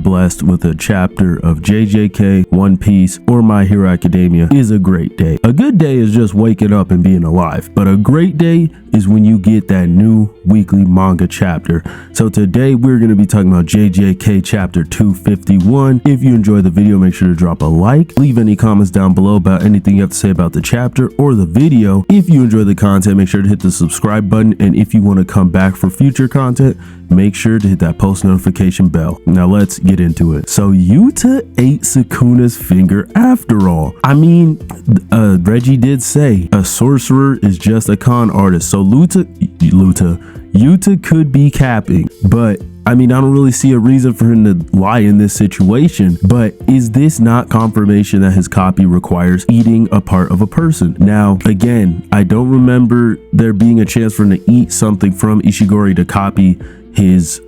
blessed with a chapter of JJK, One Piece, or My Hero Academia is a great day. A good day is just waking up and being alive, but a great day is when you get that new weekly manga chapter. So today we're going to be talking about JJK chapter 251. If you enjoyed the video, make sure to drop a like, leave any comments down below about anything you have to say about the chapter or the video. If you enjoy the content, make sure to hit the subscribe button, and if you want to come back for future content, make sure to hit that post notification bell. Now let's get into it. So Yuta ate Sukuna's finger after all. I mean, Reggie did say a sorcerer is just a con artist. So Yuta could be capping, but I mean, I don't really see a reason for him to lie in this situation. But is this not confirmation that his copy requires eating a part of a person? Now, again, I don't remember there being a chance for him to eat something from Ishigori to copy his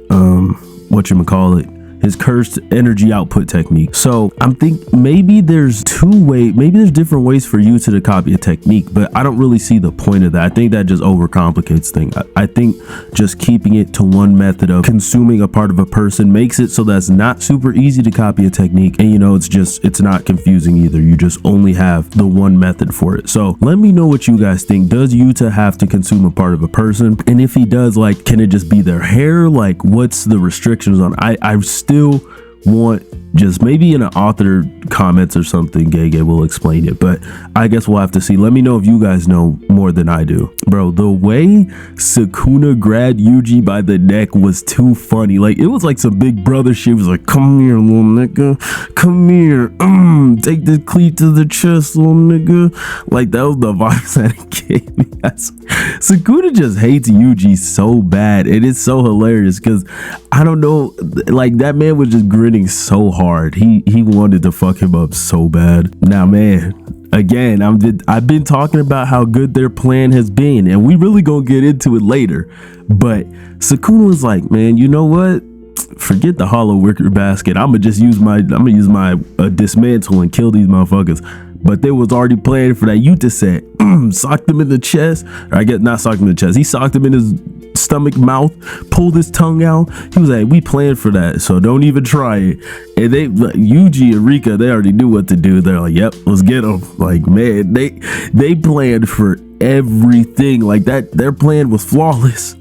his cursed energy output technique. So I'm thinking maybe there's different ways for you to copy a technique, but I don't really see the point of that. I think that just overcomplicates things. I think just keeping it to one method of consuming a part of a person makes it so that's not super easy to copy a technique, and it's not confusing either. You just only have the one method for it. So let me know what you guys think. Does Yuta have to consume a part of a person? And if he does, like, can it just be their hair? Like, what's the restrictions on? I still want, just maybe in an author comments or something, Gege will explain it, but I guess we'll have to see. Let me know if you guys know more than I do. Bro, the way Sukuna grabbed Yuji by the neck was too funny. Like, it was like some big brother shit. It was like, come here, little nigga, come here, take the cleat to the chest, little nigga. Like, that was the vibes that it gave me. Sukuna just hates Yuji so bad, and it's so hilarious because I don't know, like, that man was just grinning so hard. He wanted to fuck him up so bad. Now, man, again, I've been talking about how good their plan has been, and we really gonna get into it later. But Sukuna was like, man, you know what? Forget the hollow wicker basket. I'm gonna use my dismantle and kill these motherfuckers. But they was already planning for that. Yuta said, socked him in the chest. Or I guess not socked him in the chest. He socked him in his stomach, mouth, pulled his tongue out. He was like, we planned for that, so don't even try it. And Yuji and Rika, they already knew what to do. They're like, yep, let's get them. Like, man, they planned for everything. Like, that their plan was flawless.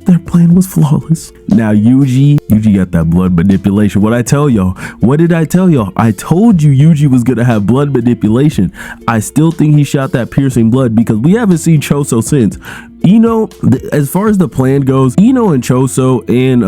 Now Yuji got that blood manipulation. What did I tell y'all? I told you Yuji was gonna have blood manipulation. I still think he shot that piercing blood because we haven't seen Choso since. As far as the plan goes, Ino and Choso and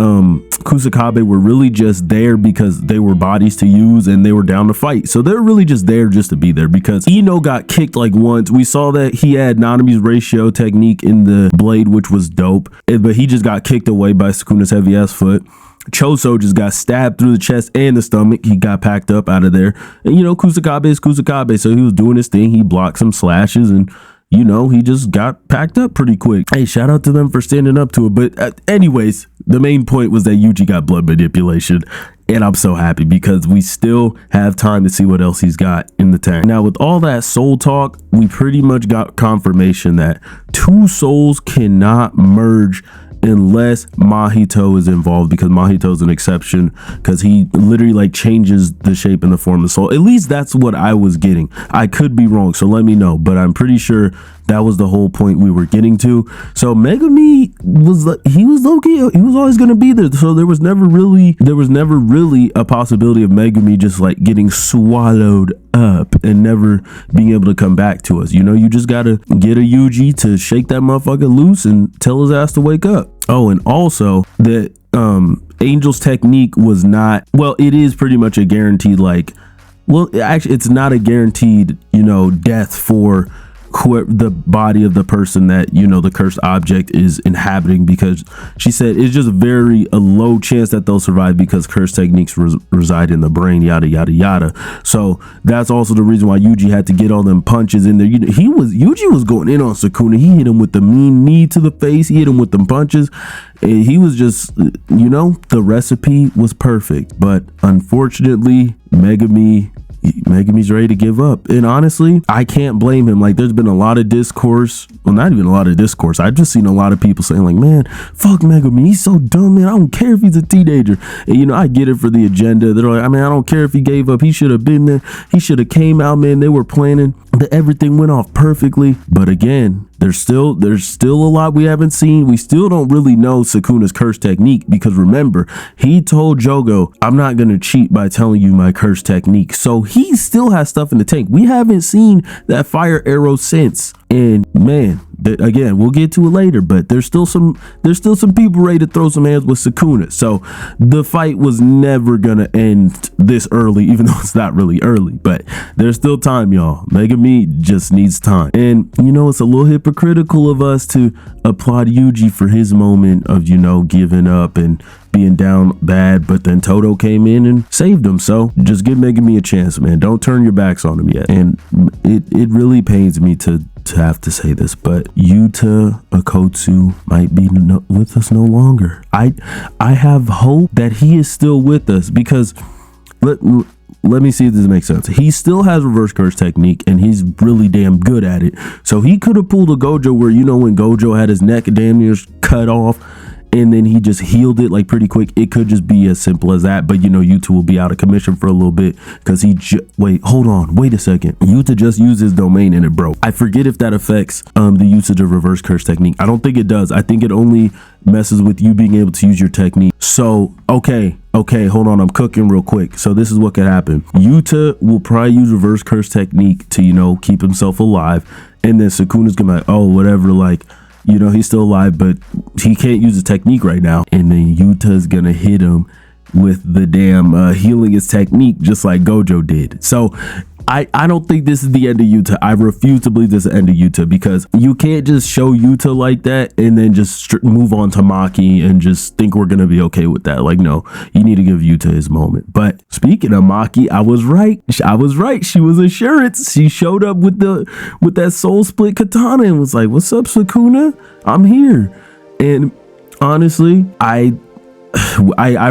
Kusakabe were really just there because they were bodies to use and they were down to fight. So they're really just there just to be there because Ino got kicked like once. We saw that he had Nanami's ratio technique in the blade, which was dope, but he just got kicked away by Sukuna's heavy ass foot. Choso just got stabbed through the chest and the stomach. He got packed up out of there. And Kusakabe is Kusakabe, so he was doing his thing. He blocked some slashes and he just got packed up pretty quick. Hey, shout out to them for standing up to it. But anyways, the main point was that Yuji got blood manipulation. And I'm so happy because we still have time to see what else he's got in the tank. Now, with all that soul talk, we pretty much got confirmation that two souls cannot merge unless Mahito is involved, because Mahito is an exception because he literally like changes the shape and the form of the soul. At least that's what I was getting. I could be wrong, so let me know, but I'm pretty sure that was the whole point we were getting to. So Megumi was low-key, he was always going to be there, so there was never really a possibility of Megumi just like getting swallowed up and never being able to come back to us. You just gotta get a Yuji to shake that motherfucker loose and tell his ass to wake up. Oh, and also that Angel's technique was not, well, it is pretty much a guaranteed, like, well, actually it's not a guaranteed death for the body of the person that the cursed object is inhabiting, because she said it's just a low chance that they'll survive because cursed techniques reside in the brain, yada yada yada. So that's also the reason why Yuji had to get all them punches in there. Yuji was going in on Sukuna. He hit him with the mean knee to the face. He hit him with them punches, and he was just the recipe was perfect. But unfortunately, Megumi, Megumi's ready to give up. And honestly, I can't blame him. Like, there's been a lot of discourse. Well, not even a lot of discourse. I've just seen a lot of people saying like, man, fuck Megumi. He's so dumb, man. I don't care if he's a teenager. And, you know, I get it for the agenda. They're like, I mean, I don't care if he gave up. He should have been there. He should have came out, man. They were planning. Everything went off perfectly. But again, there's still a lot we haven't seen. We still don't really know Sukuna's curse technique, because remember, he told Jogo, I'm not going to cheat by telling you my curse technique. So he still has stuff in the tank. We haven't seen that fire arrow since. And man, again, we'll get to it later, but there's still some people ready to throw some hands with Sukuna. So the fight was never gonna end this early, even though it's not really early, but there's still time, y'all. Megumi just needs time. And you know, it's a little hypocritical of us to applaud Yuji for his moment of, you know, giving up and being down bad, but then Todo came in and saved him. So just give Megumi a chance, man. Don't turn your backs on him yet. And it really pains me to have to say this, but Yuta Okkotsu might be with us no longer. I have hope that he is still with us, because let me see if this makes sense. He still has reverse curse technique and he's really damn good at it. So he could have pulled a Gojo where, you know, when Gojo had his neck damn near cut off and then he just healed it like pretty quick. It could just be as simple as that. But you know, Yuta will be out of commission for a little bit because wait a second. Yuta just used his domain and it broke. I forget if that affects the usage of reverse curse technique. I don't think it does. I think it only messes with you being able to use your technique. So okay, hold on, I'm cooking real quick. So this is what could happen. Yuta will probably use reverse curse technique to, you know, keep himself alive, and then Sukuna's gonna be like, oh, whatever, like, you know, he's still alive, but he can't use the technique right now. And then Yuta's gonna hit him with the damn healing his technique, just like Gojo did. So I don't think this is the end of Yuta. I refuse to believe this is the end of Yuta, because you can't just show Yuta like that and then just move on to Maki and just think we're gonna be okay with that. Like, no, you need to give Yuta his moment. But speaking of Maki, I was right. She was assurance. She showed up with that soul split katana and was like, "What's up, Sukuna? I'm here." And honestly, I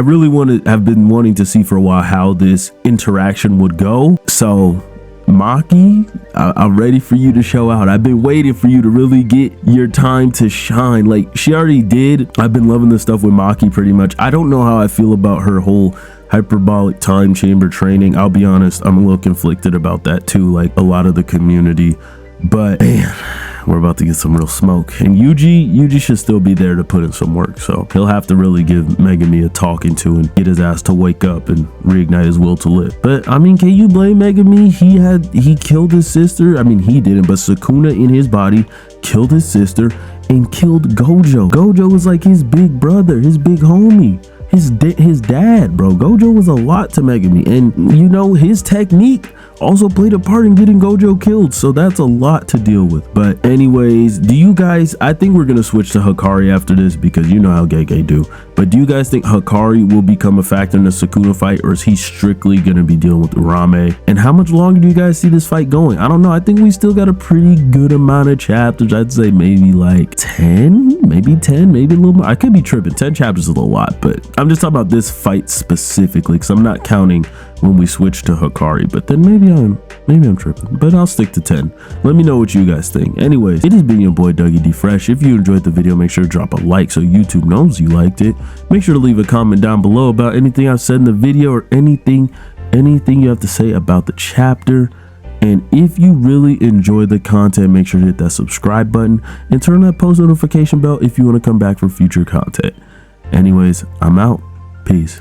really have been wanting to see for a while how this interaction would go. So Maki, I'm ready for you to show out. I've been waiting for you to really get your time to shine. Like, she already did. I've been loving this stuff with Maki pretty much. I don't know how I feel about her whole hyperbolic time chamber training. I'll be honest, I'm a little conflicted about that too, like a lot of the community. But man, we're about to get some real smoke. And Yuji should still be there to put in some work. So he'll have to really give Megumi a talking to and get his ass to wake up and reignite his will to live. But I mean, can you blame Megumi? He killed his sister. I mean, he didn't, but Sukuna in his body killed his sister and killed Gojo. Gojo was like his big brother, his big homie, his dad, bro. Gojo was a lot to Megumi, and you know, his technique also played a part in getting Gojo killed, so that's a lot to deal with. But anyways, do you guys, I think we're gonna switch to Hikari after this, because you know how JJK do. But do you guys think Hikari will become a factor in the Sukuna fight, or is he strictly gonna be dealing with Urame? And how much longer do you guys see this fight going? I don't know. I think we still got a pretty good amount of chapters. I'd say maybe like 10, maybe a little more. I could be tripping. 10 chapters is a lot, but I'm just talking about this fight specifically, because I'm not counting when we switch to Hikari. But then maybe I'm tripping, but I'll stick to 10. Let me know what you guys think. Anyways, it has been your boy Dougie D Fresh. If you enjoyed the video, make sure to drop a like so YouTube knows you liked it. Make sure to leave a comment down below about anything I've said in the video, or anything you have to say about the chapter. And if you really enjoy the content, make sure to hit that subscribe button and turn that post notification bell if you want to come back for future content. Anyways, I'm out. Peace.